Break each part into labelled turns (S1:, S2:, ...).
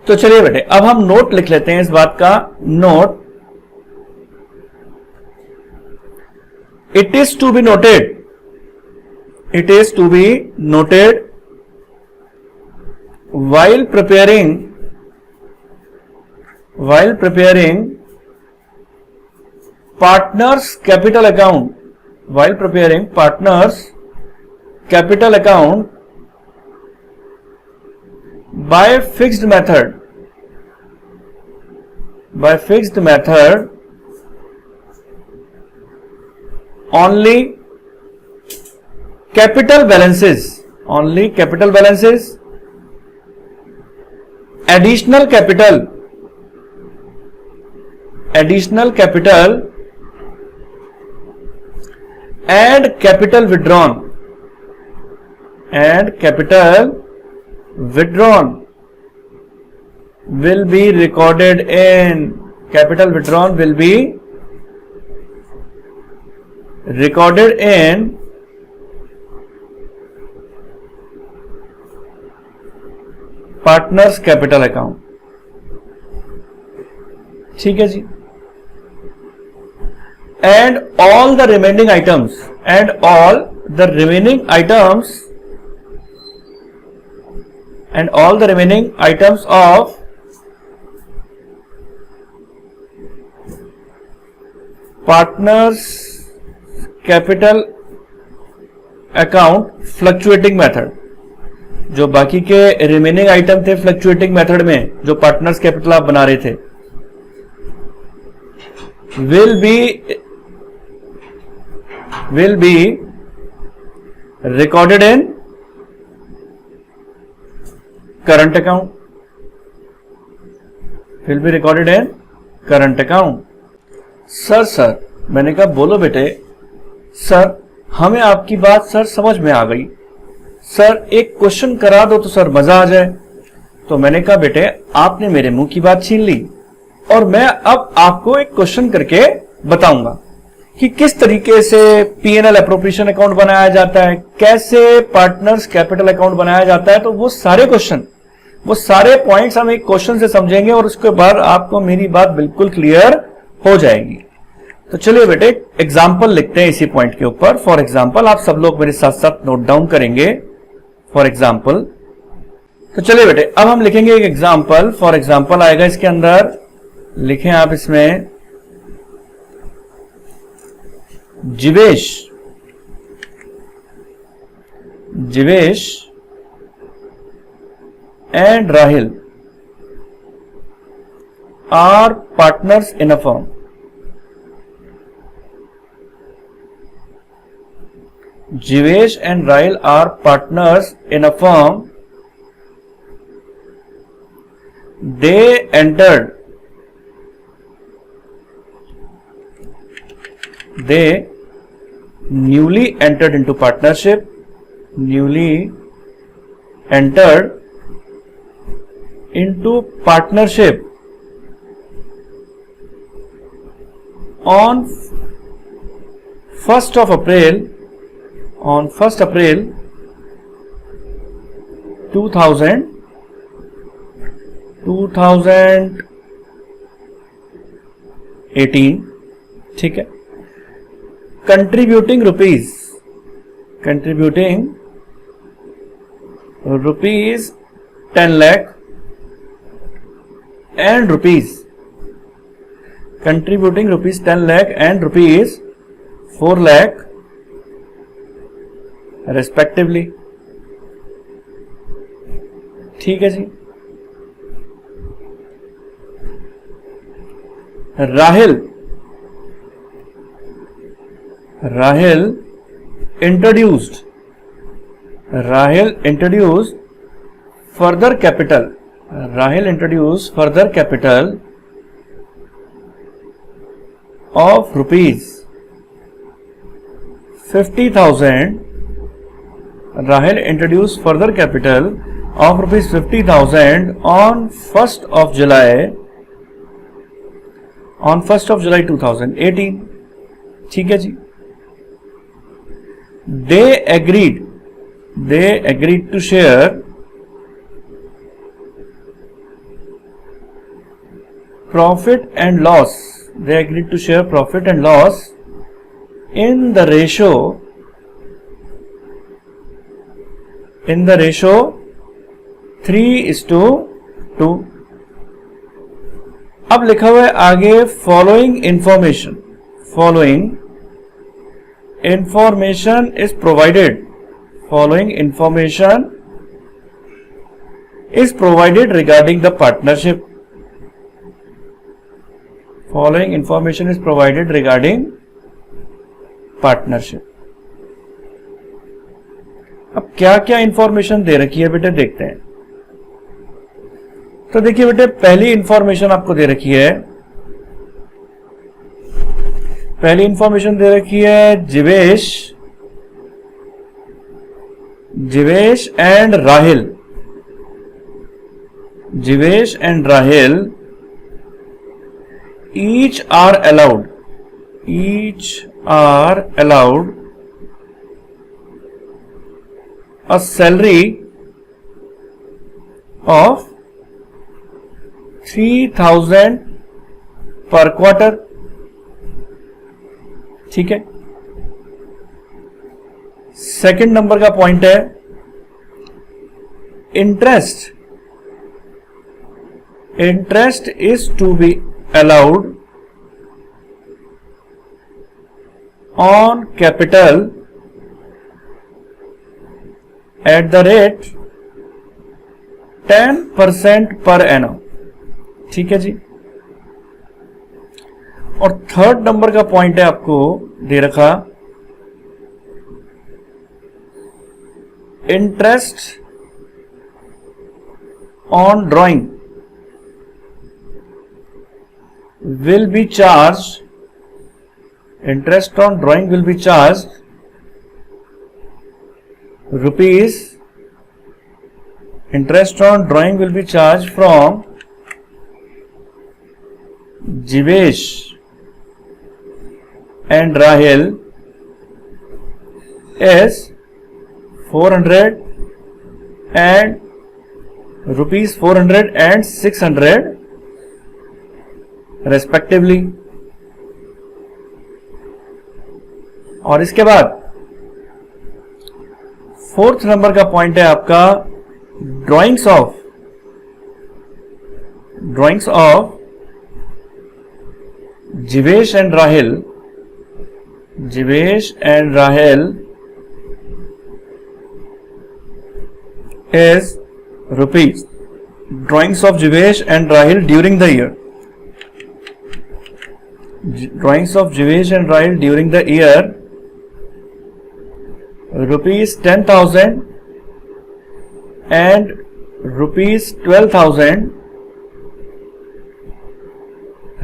S1: तो चलिए बेटे अब हम नोट लिख लेते हैं इस बात का। Note, it is to be noted, it is to be noted while preparing partners capital account, while preparing partners capital account by fixed method, only capital balances, additional capital and capital withdrawn will be recorded in, capital withdrawn will be recorded in partners capital account. ठीक है जी। And all the remaining items of partners capital account fluctuating method, जो बाकी के remaining item थे fluctuating method में, जो partners capital आप बना रहे थे, will be recorded in current account, sir मैंने कहा बोलो बेटे। सर हमें आपकी बात सर समझ में आ गई, सर एक क्वेश्चन करा दो तो सर मजा आ जाए। तो मैंने कहा बेटे आपने मेरे मुंह की बात छीन ली, और मैं अब आपको एक क्वेश्चन करके बताऊंगा कि किस तरीके से P&L एप्रोप्रिएशन अकाउंट बनाया जाता है, कैसे पार्टनर्स कैपिटल अकाउंट बनाया जाता है। तो वो सारे पॉइंट्स हम एक क्वेश्चन से समझेंगे और उसके बाद आपको मेरी बात बिल्कुल क्लियर हो जाएगी। तो चलिए बेटे एग्जाम्पल लिखते हैं इसी पॉइंट के ऊपर। फॉर एग्जाम्पल आप सब लोग मेरे साथ साथ नोट डाउन करेंगे। फॉर एग्जाम्पल, तो चलिए बेटे अब हम लिखेंगे एक एग्जाम्पल। फॉर एग्जाम्पल आएगा इसके अंदर, लिखें आप इसमें Jivesh and Rahil are partners in a firm. Jivesh and Rahil are partners in a firm. They newly entered into partnership on 1st of April 2018। ठीक है। Contributing rupees 10 lakh and rupees 4 lakh रेस्पेक्टिवली। ठीक है जी। Rahil introduced further capital of rupees 50,000. Rahil introduced further capital of rupees 50,000 on 1st of July 2018. ठीक है जी. They agreed to share profit and loss. They agreed to share profit and loss in the ratio 3:2. अब लिखा हुआ है आगे following information is provided. Following information is provided regarding the partnership. Following information is provided regarding partnership. अब क्या क्या information दे रखी है बेटे, देखते हैं। तो देखिए बेटे, पहली इंफॉर्मेशन आपको दे रखी है, पहली इंफॉर्मेशन दे रखी है Jivesh and Rahil. Jivesh and Rahil each are allowed a salary of 3,000 per quarter। ठीक है। सेकंड नंबर का पॉइंट है interest is to be allowed on capital at the rate 10% per annum। ठीक है जी। और थर्ड नंबर का पॉइंट है आपको दे रखा interest on drawing will be charged, interest on drawing will be charged rupees, interest on drawing will be charged from Jivesh and Rahil as 400 and rupees 400 and 600 respectively. और इसके बाद fourth number का point है आपका drawings of Jivesh and Rahil is rupees. Drawings of Jivesh and Rahil during the year. Drawings of Jivesh and Rahil during the year rupees 10,000 and rupees 12,000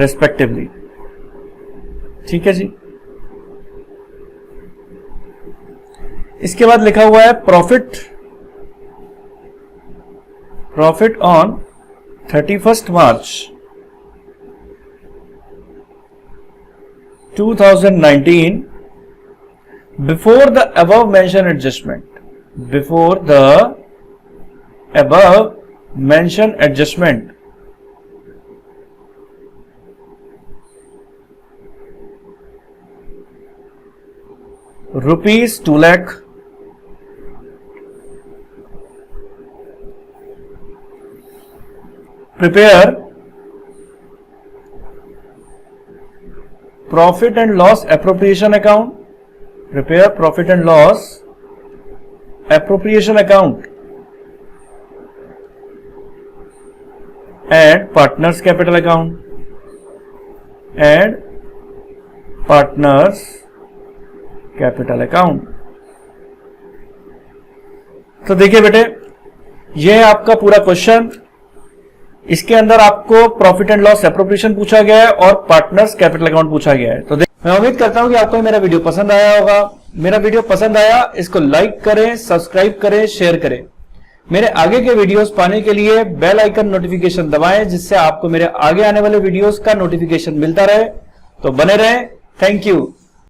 S1: respectively। ठीक है जी। इसके बाद लिखा हुआ है profit on 31st March 2019 before the above mentioned adjustment rupees 2 lakh prepare profit and loss appropriation account, prepare profit and loss appropriation account and partners capital account, तो देखिए बेटे, ये है आपका पूरा क्वेश्चन। इसके अंदर आपको प्रॉफिट एंड लॉस एप्रोप्रिएशन पूछा गया है और पार्टनर्स कैपिटल अकाउंट पूछा गया है। तो मैं उम्मीद करता हूं कि आपको मेरा वीडियो पसंद आया होगा। मेरा वीडियो पसंद आया, इसको लाइक करें, सब्सक्राइब करें, शेयर करें। मेरे आगे के वीडियोस पाने के लिए बेल आइकन नोटिफिकेशन दबाएं, जिससे आपको मेरे आगे आने वाले वीडियोस का नोटिफिकेशन मिलता रहे। तो बने रहें। Thank you.